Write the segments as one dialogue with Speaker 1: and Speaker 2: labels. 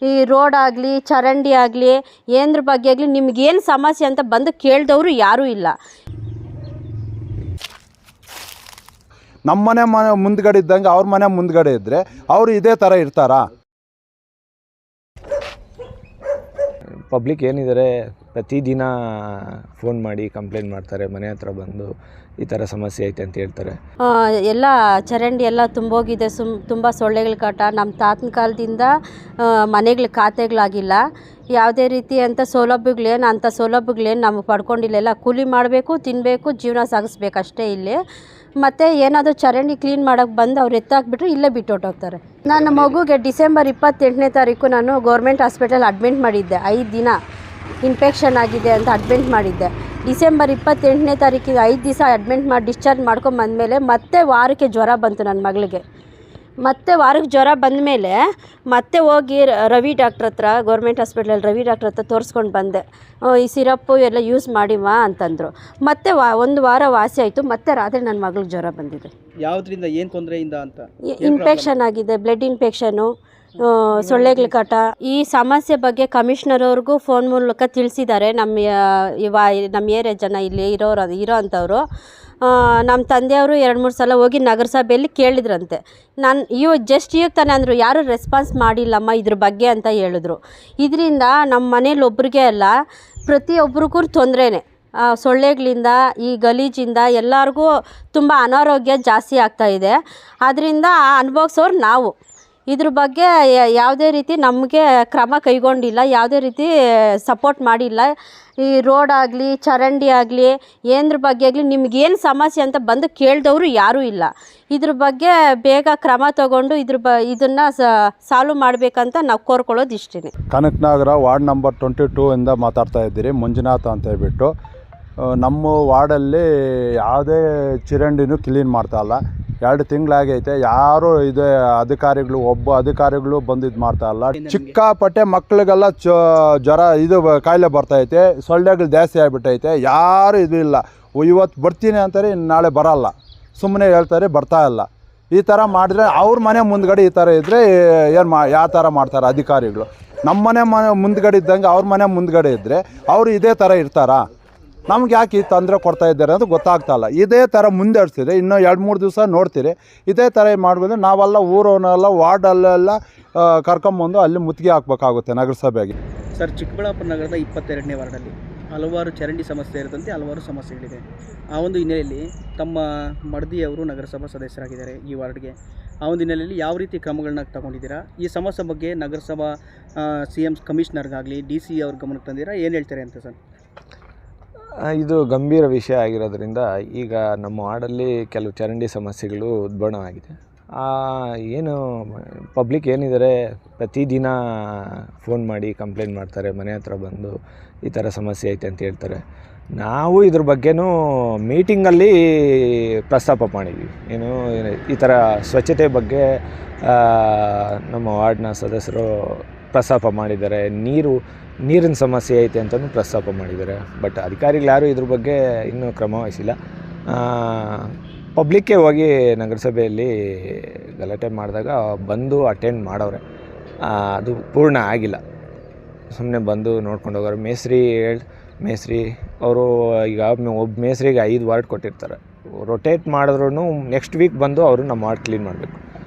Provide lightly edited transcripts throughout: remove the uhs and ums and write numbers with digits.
Speaker 1: ಈ ರೋಡ್ ಆಗಲಿ ಚರಂಡಿ ಆಗಲಿ ಏನರ ಬಗ್ಗೆ ಆಗಲಿ ನಿಮಗೇನು ಸಮಸ್ಯೆ ಅಂತ ಬಂದು ಕೇಳಿದವರು ಯಾರೂ ಇಲ್ಲ.
Speaker 2: ನಮ್ಮ ಮನೆ ಮುಂದ್ಗಡೆ ಇದ್ದಂಗೆ ಅವ್ರ ಮನೆ ಮುಂದ್ಗಡೆ ಇದ್ದರೆ ಅವರು ಇದೇ ಥರ ಇರ್ತಾರಾ?
Speaker 3: ಪಬ್ಲಿಕ್ ಏನಿದ್ದಾರೆ ಪ್ರತಿದಿನ ಫೋನ್ ಮಾಡಿ ಕಂಪ್ಲೇಂಟ್ ಮಾಡ್ತಾರೆ, ಮನೆ ಹತ್ರ ಬಂದು ಈ ಥರ ಸಮಸ್ಯೆ ಐತೆ ಅಂತ ಹೇಳ್ತಾರೆ.
Speaker 1: ಎಲ್ಲ ಚರಂಡಿ ಎಲ್ಲ ತುಂಬೋಗಿದೆ, ತುಂಬ ಸೊಳ್ಳೆಗಳ ಕಾಟ. ನಮ್ಮ ತಾತನ ಕಾಲದಿಂದ ಮನೆಗಳ ಖಾತೆಗಳಾಗಿಲ್ಲ, ಯಾವುದೇ ರೀತಿ ಅಂಥ ಸೌಲಭ್ಯಗಳೇನು ನಮಗೆ ಪಡ್ಕೊಂಡಿಲ್ಲ. ಎಲ್ಲ ಕೂಲಿ ಮಾಡಬೇಕು, ತಿನ್ನಬೇಕು, ಜೀವನ ಸಾಗಿಸ್ಬೇಕು ಅಷ್ಟೇ ಇಲ್ಲಿ. ಮತ್ತು ಏನಾದರೂ ಚರಂಡಿ ಕ್ಲೀನ್ ಮಾಡೋಕ್ಕೆ ಬಂದು ಅವ್ರು ಎತ್ತಾಕ್ಬಿಟ್ರೆ ಇಲ್ಲೇ ಬಿಟ್ಟು ಹೊಟ್ಟೋಗ್ತಾರೆ. ನನ್ನ ಮಗುಗೆ ಡಿಸೆಂಬರ್ 28ನೇ ತಾರೀಕು ನಾನು ಗೌರ್ಮೆಂಟ್ ಹಾಸ್ಪಿಟಲ್ ಅಡ್ಮಿಟ್ ಮಾಡಿದ್ದೆ. 5 ದಿನ ಇನ್ಫೆಕ್ಷನ್ ಆಗಿದೆ ಅಂತ ಅಡ್ಮಿಟ್ ಮಾಡಿದ್ದೆ. ಡಿಸೆಂಬರ್ 28ನೇ ತಾರೀಕಿಗೆ 5 ದಿವಸ ಅಡ್ಮಿಟ್ ಮಾಡಿ ಡಿಸ್ಚಾರ್ಜ್ ಮಾಡ್ಕೊಂಬಂದಮೇಲೆ ಮತ್ತೆ ವಾರಕ್ಕೆ ಜ್ವರ ಬಂತು ನನ್ನ ಮಗಳಿಗೆ. ಮತ್ತೆ ವಾರಕ್ಕೆ ಜ್ವರ ಬಂದಮೇಲೆ ಮತ್ತೆ ಹೋಗಿ ರವಿ ಡಾಕ್ಟ್ರ್ ಹತ್ರ, ಗೌರ್ಮೆಂಟ್ ಹಾಸ್ಪಿಟ್ಲಲ್ಲಿ ರವಿ ಡಾಕ್ಟ್ರ್ ಹತ್ರ ತೋರಿಸ್ಕೊಂಡು ಬಂದೆ. ಈ ಸಿರಪ್ಪು ಎಲ್ಲ ಯೂಸ್ ಮಾಡಿವ ಅಂತಂದರು. ಮತ್ತೆ 1 ವಾರ ವಾಸಿ ಆಯಿತು. ಮತ್ತೆ ರಾತ್ರಿ ನನ್ನ ಮಗಳಿಗೆ ಜ್ವರ ಬಂದಿದೆ.
Speaker 4: ಯಾವುದರಿಂದ, ಏನು ತೊಂದರೆಯಿಂದ ಅಂತ?
Speaker 1: ಇನ್ಫೆಕ್ಷನ್ ಆಗಿದೆ, ಬ್ಲಡ್ ಇನ್ಫೆಕ್ಷನು, ಸೊಳ್ಳೆಗಳ ಕಾಟ. ಈ ಸಮಸ್ಯೆ ಬಗ್ಗೆ ಕಮಿಷನರ್ ಅವ್ರಿಗೂ ಫೋನ್ ಮೂಲಕ ತಿಳಿಸಿದ್ದಾರೆ. ನಮ್ಮ ಏರಿಯಾ ಜನ ಇಲ್ಲಿ ಇರೋ ಅಂಥವ್ರು. ನಮ್ಮ ತಂದೆಯವರು 2-3 ಸಲ ಹೋಗಿ ನಗರಸಭೆಯಲ್ಲಿ ಕೇಳಿದ್ರಂತೆ. ಈಗ ತಾನೇ ಅಂದರು, ಯಾರೂ ರೆಸ್ಪಾನ್ಸ್ ಮಾಡಿಲ್ಲಮ್ಮ ಇದ್ರ ಬಗ್ಗೆ ಅಂತ ಹೇಳಿದ್ರು. ಇದರಿಂದ ನಮ್ಮ ಮನೇಲಿ ಒಬ್ರಿಗೆ ಅಲ್ಲ, ಪ್ರತಿಯೊಬ್ಬರಿಗೂ ತೊಂದರೆನೇ. ಸೊಳ್ಳೆಗಳಿಂದ, ಈ ಗಲೀಜಿಂದ ಎಲ್ಲರಿಗೂ ತುಂಬ ಅನಾರೋಗ್ಯ ಜಾಸ್ತಿ ಆಗ್ತಾಯಿದೆ. ಅದರಿಂದ ಅನುಭವಿಸೋರು ನಾವು. ಇದ್ರ ಬಗ್ಗೆ ಯಾವುದೇ ರೀತಿ ನಮಗೆ ಕ್ರಮ ಕೈಗೊಂಡಿಲ್ಲ, ಯಾವುದೇ ರೀತಿ ಸಪೋರ್ಟ್ ಮಾಡಿಲ್ಲ. ಈ ರೋಡ್ ಆಗಲಿ ಚರಂಡಿ ಆಗಲಿ ಏನರ ಬಗ್ಗೆ ಆಗಲಿ ನಿಮಗೇನು ಸಮಸ್ಯೆ ಅಂತ ಬಂದು ಕೇಳಿದವರು ಯಾರೂ ಇಲ್ಲ. ಇದ್ರ ಬಗ್ಗೆ ಬೇಗ ಕ್ರಮ ತಗೊಂಡು ಇದನ್ನು ಸಾಲ್ವ್ ಮಾಡಬೇಕಂತ ನಾವು ಕೋರ್ಕೊಳ್ಳೋದು ಇಷ್ಟೇ.
Speaker 2: ಕನಕನಗರ ವಾರ್ಡ್ ನಂಬರ್ 22 ಇಂದ ಮಾತಾಡ್ತಾ ಇದ್ದೀರಿ. ಮಂಜುನಾಥ್ ಅಂತ ಹೇಳ್ಬಿಟ್ಟು. ನಮ್ಮ ವಾರ್ಡಲ್ಲಿ ಯಾವುದೇ ಚರಂಡಿನೂ ಕ್ಲೀನ್ ಮಾಡ್ತಾಯಿಲ್ಲ. 2 ತಿಂಗಳಾಗೈತೆ. ಯಾರು ಇದೆ ಅಧಿಕಾರಿಗಳು ಬಂದು ಇದು ಮಾಡ್ತಾಯಿಲ್ಲ. ಚಿಕ್ಕಾಪಟ್ಟೆ ಮಕ್ಕಳಿಗೆಲ್ಲ ಜ್ವರ ಕಾಯಿಲೆ ಬರ್ತೈತೆ, ಸೊಳ್ಳೆಗಳು ಜಾಸ್ತಿ ಆಗಿಬಿಟ್ಟೈತೆ. ಯಾರು ಇದು ಇಲ್ಲ. ಇವತ್ತು ಬರ್ತೀನಿ ಅಂತಾರೆ, ನಾಳೆ ಬರಲ್ಲ, ಸುಮ್ಮನೆ ಹೇಳ್ತಾರೆ, ಬರ್ತಾಯಿಲ್ಲ. ಈ ಥರ ಮಾಡಿದ್ರೆ ಅವ್ರ ಮನೆ ಮುಂದ್ಗಡೆ ಈ ಥರ ಇದ್ದರೆ ಯಾವ ಥರ ಮಾಡ್ತಾರೆ ಅಧಿಕಾರಿಗಳು? ನಮ್ಮ ಮನೆ ಮುಂದ್ಗಡೆ ಇದ್ದಂಗೆ ಅವ್ರ ಮನೆ ಮುಂದ್ಗಡೆ ಇದ್ದರೆ ಅವರು ಇದೇ ಥರ ಇರ್ತಾರಾ? ನಮ್ಗೆ ಯಾಕೆ ಈ ತೊಂದರೆ ಕೊಡ್ತಾ ಇದ್ದಾರೆ ಅಂತ ಗೊತ್ತಾಗ್ತಾಯಿಲ್ಲ. ಇದೇ ಥರ ಮುಂದುವರ್ಸಿದ್ರೆ ಇನ್ನೂ 2-3 ದಿವಸ ನೋಡ್ತೀರಿ. ಇದೇ ಥರ ಮಾಡಿದ್ರೆ ನಾವೆಲ್ಲ ಊರವನ್ನೆಲ್ಲ ವಾರ್ಡಲ್ಲೆಲ್ಲ ಕರ್ಕೊಂಬಂದು ಅಲ್ಲಿ ಮುತ್ತಿಗೆ ಹಾಕ್ಬೇಕಾಗುತ್ತೆ ನಗರಸಭೆಗೆ.
Speaker 4: ಸರ್, ಚಿಕ್ಕಬಳ್ಳಾಪುರ ನಗರದ 22ನೇ ವಾರ್ಡಲ್ಲಿ ಹಲವಾರು ಚರಂಡಿ ಸಮಸ್ಯೆ ಇರುತ್ತಂತೆ, ಹಲವಾರು ಸಮಸ್ಯೆಗಳಿದೆ. ಆ ಒಂದು ಹಿನ್ನೆಲೆಯಲ್ಲಿ ತಮ್ಮ ಮಡದಿಯವರು ನಗರಸಭಾ ಸದಸ್ಯರಾಗಿದ್ದಾರೆ ಈ ವಾರ್ಡ್ಗೆ. ಆ ಒಂದು ಹಿನ್ನೆಲೆಯಲ್ಲಿ ಯಾವ ರೀತಿ ಕ್ರಮಗಳನ್ನ ತಗೊಂಡಿದ್ದೀರಾ? ಈ ಸಮಸ್ಯೆ ಬಗ್ಗೆ ನಗರಸಭಾ CM ಕಮಿಷನರ್ಗಾಗಲಿ DC ಅವ್ರ ಗಮನಕ್ಕೆ ತಂದಿರಾ? ಏನು ಹೇಳ್ತಾರೆ ಅಂತ ಸರ್?
Speaker 3: ಇದು ಗಂಭೀರ ವಿಷಯ ಆಗಿರೋದ್ರಿಂದ ಈಗ ನಮ್ಮ ವಾರ್ಡಲ್ಲಿ ಕೆಲವು ಚರಂಡಿ ಸಮಸ್ಯೆಗಳು ಉದ್ಭವವಾಗಿದೆ. ಏನು ಪಬ್ಲಿಕ್ ಏನಿದ್ದಾರೆ ಪ್ರತಿದಿನ ಫೋನ್ ಮಾಡಿ ಕಂಪ್ಲೇಂಟ್ ಮಾಡ್ತಾರೆ, ಮನೆ ಹತ್ರ ಬಂದು ಈ ಥರ ಸಮಸ್ಯೆ ಐತೆ ಅಂತ ಹೇಳ್ತಾರೆ. ನಾವು ಇದ್ರ ಬಗ್ಗೆನೂ ಮೀಟಿಂಗಲ್ಲಿ ಪ್ರಸ್ತಾಪ ಮಾಡಿದ್ವಿ. ಈ ಥರ ಸ್ವಚ್ಛತೆ ಬಗ್ಗೆ ನಮ್ಮ ವಾರ್ಡ್ನ ಸದಸ್ಯರು ಪ್ರಸ್ತಾಪ ಮಾಡಿದ್ದಾರೆ. ನೀರಿನ ಸಮಸ್ಯೆ ಐತೆ ಅಂತಲೂ ಪ್ರಸ್ತಾಪ ಮಾಡಿದ್ದಾರೆ. ಬಟ್ ಅಧಿಕಾರಿಗಳು ಯಾರೂ ಇದ್ರ ಬಗ್ಗೆ ಇನ್ನೂ ಕ್ರಮ ವಹಿಸಿಲ್ಲ. ಪಬ್ಲಿಕ್ಕೇ ಹೋಗಿ ನಗರಸಭೆಯಲ್ಲಿ ಗಲಾಟೆ ಮಾಡಿದಾಗ ಬಂದು ಅಟೆಂಡ್ ಮಾಡವ್ರೆ. ಅದು ಪೂರ್ಣ ಆಗಿಲ್ಲ, ಸುಮ್ಮನೆ ಬಂದು ನೋಡ್ಕೊಂಡು ಹೋಗೋರು. ಮೇಸ್ತ್ರಿ ಅವರು ಈಗ ಒಬ್ಬ ಮೇಸ್ತ್ರಿಗೆ 5 ವಾರ್ಡ್ ಕೊಟ್ಟಿರ್ತಾರೆ. ರೊಟೇಟ್ ಮಾಡಿದ್ರೂ ನೆಕ್ಸ್ಟ್ ವೀಕ್ ಬಂದು ಅವರು ನಮ್ಮ ವಾರ್ಡ್ ಕ್ಲೀನ್ ಮಾಡಬೇಕು.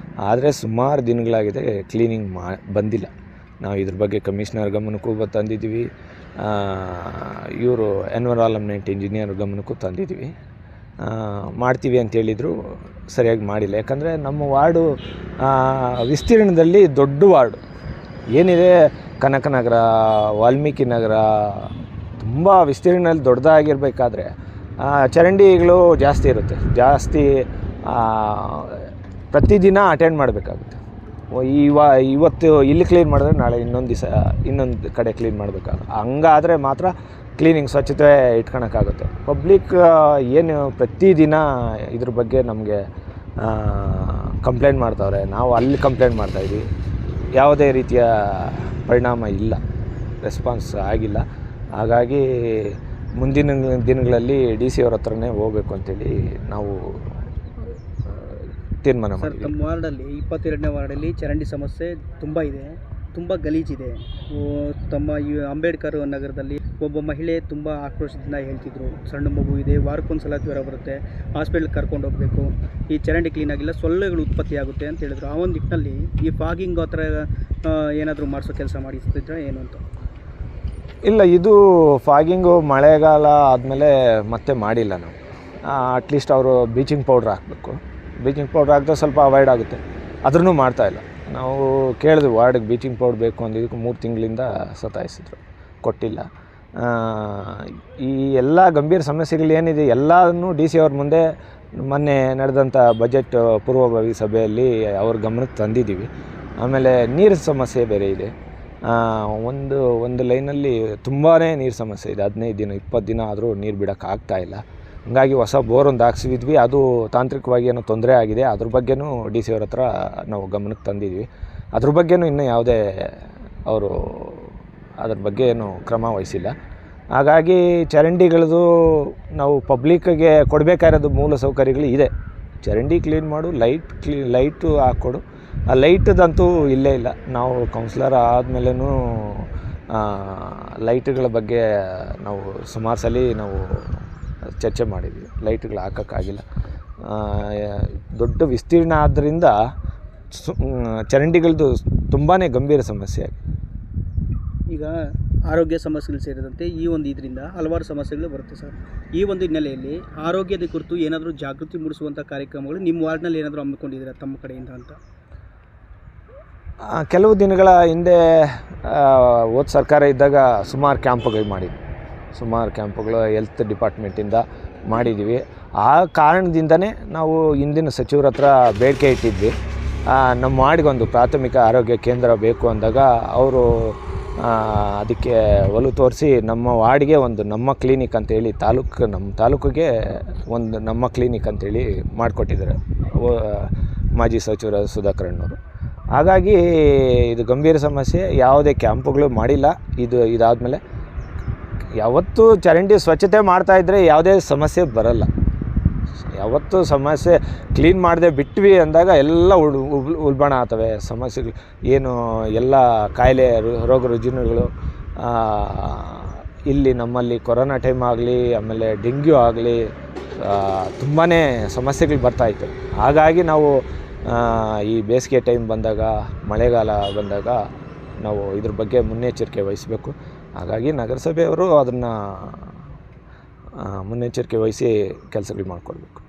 Speaker 3: ಆದರೆ ಸುಮಾರು ದಿನಗಳಾಗಿದೆ ಕ್ಲೀನಿಂಗ್ ಬಂದಿಲ್ಲ. ನಾವು ಇದ್ರ ಬಗ್ಗೆ ಕಮಿಷನರ್ ಗಮನಕ್ಕೂ ತಂದಿದ್ದೀವಿ, ಇವರು ಎನ್ವಿರಾನ್ಮೆಂಟ್ ಇಂಜಿನಿಯರ್ ಗಮನಕ್ಕೂ ತಂದಿದ್ದೀವಿ. ಮಾಡ್ತೀವಿ ಅಂತೇಳಿದರು, ಸರಿಯಾಗಿ ಮಾಡಿಲ್ಲ. ಯಾಕಂದರೆ ನಮ್ಮ ವಾರ್ಡು ವಿಸ್ತೀರ್ಣದಲ್ಲಿ ದೊಡ್ಡ ವಾರ್ಡು ಏನಿದೆ, ಕನಕನಗರ, ವಾಲ್ಮೀಕಿ ನಗರ ತುಂಬ ವಿಸ್ತೀರ್ಣದಲ್ಲಿ ದೊಡ್ಡದಾಗಿರಬೇಕಾದ್ರೆ ಚರಂಡಿಗಳು ಜಾಸ್ತಿ ಇರುತ್ತೆ. ಪ್ರತಿದಿನ ಅಟೆಂಡ್ ಮಾಡಬೇಕಾಗುತ್ತೆ. ಇವತ್ತು ಇಲ್ಲಿ ಕ್ಲೀನ್ ಮಾಡಿದ್ರೆ ನಾಳೆ ಇನ್ನೊಂದು ಕಡೆ ಕ್ಲೀನ್ ಮಾಡಬೇಕಾಗುತ್ತೆ. ಹಂಗಾದರೆ ಮಾತ್ರ ಕ್ಲೀನಿಂಗ್ ಸ್ವಚ್ಛತೆ ಇಟ್ಕೊಳಕ್ಕಾಗುತ್ತೆ. ಪಬ್ಲಿಕ್ ಏನು ಪ್ರತಿದಿನ ಇದ್ರ ಬಗ್ಗೆ ನಮಗೆ ಕಂಪ್ಲೇಂಟ್ ಮಾಡ್ತಾವ್ರೆ. ನಾವು ಅಲ್ಲಿ ಕಂಪ್ಲೇಂಟ್ ಮಾಡ್ತಾಯಿದ್ವಿ, ಯಾವುದೇ ರೀತಿಯ ಪರಿಣಾಮ ಇಲ್ಲ, ರೆಸ್ಪಾನ್ಸ್ ಆಗಿಲ್ಲ. ಹಾಗಾಗಿ ಮುಂದಿನ ದಿನಗಳಲ್ಲಿ DC ಅವ್ರ ಹತ್ರನೇ ಹೋಗಬೇಕು ಅಂತೇಳಿ ನಾವು ತೀರ್ಮಾನ ಮಾಡಿದ್ವಿ.
Speaker 4: ನಮ್ಮ ವಾರ್ಡಲ್ಲಿ 22ನೇ ವಾರ್ಡಲ್ಲಿ ಚರಂಡಿ ಸಮಸ್ಯೆ ತುಂಬ ಇದೆ, ತುಂಬ ಗಲೀಜಿದೆ. ತಮ್ಮ ಈ ಅಂಬೇಡ್ಕರ್ ನಗರದಲ್ಲಿ ಒಬ್ಬ ಮಹಿಳೆ ತುಂಬ ಆಕ್ರೋಶದಿಂದ ಹೇಳ್ತಿದ್ರು, ಸಣ್ಣ ಮಗು ಇದೆ, ವಾರಕ್ಕೊಂದ್ಸಲ ಜ್ವರ ಬರುತ್ತೆ, ಹಾಸ್ಪಿಟ್ಲಿಗೆ ಕರ್ಕೊಂಡು ಹೋಗಬೇಕು, ಈ ಚರಂಡಿ ಕ್ಲೀನಾಗಿಲ್ಲ, ಸೊಳ್ಳೆಗಳು ಉತ್ಪತ್ತಿ ಆಗುತ್ತೆ ಅಂತ ಹೇಳಿದ್ರು. ಆ ಒಂದು ನಿಟ್ಟಿನಲ್ಲಿ ಈ ಫಾಗಿಂಗ್ ಆ ಥರ ಏನಾದರೂ ಮಾಡಿಸೋ ಕೆಲಸ ಮಾಡಿಸ್ತಿದ್ರೆ ಏನು ಅಂತ?
Speaker 3: ಇಲ್ಲ, ಇದು ಫಾಗಿಂಗು ಮಳೆಗಾಲ ಆದಮೇಲೆ ಮತ್ತೆ ಮಾಡಿಲ್ಲ ನಾವು. ಅಟ್ಲೀಸ್ಟ್ ಅವರು ಬ್ಲೀಚಿಂಗ್ ಪೌಡ್ರ್ ಹಾಕಬೇಕು. ಬ್ಲೀಚಿಂಗ್ ಪೌಡ್ರ್ ಹಾಕಿದ್ರೆ ಸ್ವಲ್ಪ ಅವಾಯ್ಡ್ ಆಗುತ್ತೆ. ಅದನ್ನು ಮಾಡ್ತಾಯಿಲ್ಲ. ನಾವು ಕೇಳಿದ್ವಿ ವಾರ್ಡಿಗೆ ಬ್ಲೀಚಿಂಗ್ ಪೌಡ್ರ್ ಬೇಕು ಅಂದಿದ್ದಕ್ಕೆ 3 ತಿಂಗಳಿಂದ ಸತಾಯಿಸಿದ್ರು, ಕೊಟ್ಟಿಲ್ಲ. ಈ ಎಲ್ಲ ಗಂಭೀರ ಸಮಸ್ಯೆಗಳು ಏನಿದೆ ಎಲ್ಲನೂ ಡಿ ಸಿ ಅವ್ರ ಮುಂದೆ ಮೊನ್ನೆ ನಡೆದಂಥ ಬಜೆಟ್ ಪೂರ್ವಭಾವಿ ಸಭೆಯಲ್ಲಿ ಅವ್ರ ಗಮನಕ್ಕೆ ತಂದಿದ್ದೀವಿ. ಆಮೇಲೆ ನೀರಿನ ಸಮಸ್ಯೆ ಬೇರೆ ಇದೆ. ಒಂದು ಲೈನಲ್ಲಿ ತುಂಬಾ ನೀರು ಸಮಸ್ಯೆ ಇದೆ. 15 ದಿನ 20 ದಿನ ಆದರೂ ನೀರು ಬಿಡೋಕ್ಕಾಗ್ತಾಯಿಲ್ಲ. ಹಂಗಾಗಿ ಹೊಸ ಬೋರೊಂದು ಹಾಕ್ಸಿದ್ವಿ, ಅದು ತಾಂತ್ರಿಕವಾಗಿ ಏನೋ ತೊಂದರೆ ಆಗಿದೆ. ಅದ್ರ ಬಗ್ಗೆನೂ ಡಿ ಸಿ ಅವ್ರ ಹತ್ರ ನಾವು ಗಮನಕ್ಕೆ ತಂದಿದ್ವಿ. ಅದ್ರ ಬಗ್ಗೆನೂ ಇನ್ನೂ ಯಾವುದೇ ಅವರು ಅದ್ರ ಬಗ್ಗೆ ಏನು ಕ್ರಮ ವಹಿಸಿಲ್ಲ. ಹಾಗಾಗಿ ಚರಂಡಿಗಳದು ನಾವು ಪಬ್ಲಿಕ್ಕಿಗೆ ಕೊಡಬೇಕಾಗಿರೋದು ಮೂಲ ಸೌಕರ್ಯಗಳು ಇದೆ. ಚರಂಡಿ ಕ್ಲೀನ್ ಮಾಡು, ಲೈಟು ಹಾಕ್ಕೊಡು. ಆ ಲೈಟ್ದಂತೂ ಇಲ್ಲೇ ಇಲ್ಲ. ನಾವು ಕೌನ್ಸಿಲರ್ ಆದಮೇಲೂ ಲೈಟ್ಗಳ ಬಗ್ಗೆ ನಾವು ಸುಮಾರು ಸಲ ನಾವು ಚರ್ಚೆ ಮಾಡಿದ್ವಿ. ಲೈಟ್ಗಳು ಹಾಕೋಕ್ಕಾಗಿಲ್ಲ. ದೊಡ್ಡ ವಿಸ್ತೀರ್ಣ ಆದ್ದರಿಂದ ಚರಂಡಿಗಳದ್ದು ತುಂಬಾ ಗಂಭೀರ ಸಮಸ್ಯೆ ಆಗಿದೆ.
Speaker 4: ಈಗ ಆರೋಗ್ಯ ಸಮಸ್ಯೆಗಳು ಸೇರಿದಂತೆ ಈ ಒಂದು ಇದರಿಂದ ಹಲವಾರು ಸಮಸ್ಯೆಗಳು ಬರುತ್ತೆ ಸರ್. ಈ ಒಂದು ಹಿನ್ನೆಲೆಯಲ್ಲಿ ಆರೋಗ್ಯದ ಕುರಿತು ಏನಾದರೂ ಜಾಗೃತಿ ಮೂಡಿಸುವಂಥ ಕಾರ್ಯಕ್ರಮಗಳು ನಿಮ್ಮ ವಾರ್ಡ್ನಲ್ಲಿ ಏನಾದರೂ ಹಮ್ಮಿಕೊಂಡಿದ್ದೀರಾ ತಮ್ಮ ಕಡೆಯಿಂದ ಅಂತ?
Speaker 3: ಕೆಲವು ದಿನಗಳ ಹಿಂದೆ ಹೋದ ಸರ್ಕಾರ ಇದ್ದಾಗ ಸುಮಾರು ಕ್ಯಾಂಪುಗಳು ಮಾಡಿದ್ವಿ. ಸುಮಾರು ಕ್ಯಾಂಪುಗಳು ಹೆಲ್ತ್ ಡಿಪಾರ್ಟ್ಮೆಂಟಿಂದ ಮಾಡಿದ್ದೀವಿ. ಆ ಕಾರಣದಿಂದನೇ ನಾವು ಹಿಂದಿನ ಸಚಿವರ ಹತ್ರ ಬೇಡಿಕೆ ಇಟ್ಟಿದ್ವಿ. ನಮ್ಮ ವಾರ್ಡ್ಗೊಂದು ಪ್ರಾಥಮಿಕ ಆರೋಗ್ಯ ಕೇಂದ್ರ ಬೇಕು ಅಂದಾಗ ಅವರು ಅದಕ್ಕೆ ಒಲವು ತೋರಿಸಿ ನಮ್ಮ ವಾರ್ಡ್ಗೆ ಒಂದು ನಮ್ಮ ಕ್ಲಿನಿಕ್ ಅಂತೇಳಿ ನಮ್ಮ ತಾಲೂಕಿಗೆ ಒಂದು ನಮ್ಮ ಕ್ಲಿನಿಕ್ ಅಂತೇಳಿ ಮಾಡಿಕೊಟ್ಟಿದ್ದಾರೆ ಮಾಜಿ ಸಚಿವರು ಸುಧಾಕರಣ್ಣವರು. ಹಾಗಾಗಿ ಇದು ಗಂಭೀರ ಸಮಸ್ಯೆ. ಯಾವುದೇ ಕ್ಯಾಂಪುಗಳು ಮಾಡಿಲ್ಲ. ಇದಾದಮೇಲೆ ಯಾವತ್ತೂ ಚರಂಡಿ ಸ್ವಚ್ಛತೆ ಮಾಡ್ತಾಯಿದ್ರೆ ಯಾವುದೇ ಸಮಸ್ಯೆ ಬರಲ್ಲ. ಯಾವತ್ತೂ ಸಮಸ್ಯೆ ಕ್ಲೀನ್ ಮಾಡದೆ ಬಿಟ್ವಿ ಅಂದಾಗ ಎಲ್ಲ ಉಲ್ಬಣ ಆಗ್ತವೆ ಸಮಸ್ಯೆಗಳು. ಏನು ಎಲ್ಲ ಕಾಯಿಲೆ ರೋಗ ರುಜಿನಗಳು ಇಲ್ಲಿ ನಮ್ಮಲ್ಲಿ ಕೊರೋನಾ ಟೈಮ್ ಆಗಲಿ, ಆಮೇಲೆ ಡೆಂಗ್ಯೂ ಆಗಲಿ, ತುಂಬಾ ಸಮಸ್ಯೆಗಳು ಬರ್ತಾಯಿತ್ತು. ಹಾಗಾಗಿ ನಾವು ಈ ಬೇಸಿಗೆ ಟೈಮ್ ಬಂದಾಗ, ಮಳೆಗಾಲ ಬಂದಾಗ ನಾವು ಇದ್ರ ಬಗ್ಗೆ ಮುನ್ನೆಚ್ಚರಿಕೆ ವಹಿಸಬೇಕು. ಹಾಗಾಗಿ ನಗರಸಭೆಯವರು ಅದನ್ನು ಮುನ್ನೆಚ್ಚರಿಕೆ ವಹಿಸಿ ಕೆಲಸಗಳು ಮಾಡಿಕೊಡ್ಬೇಕು.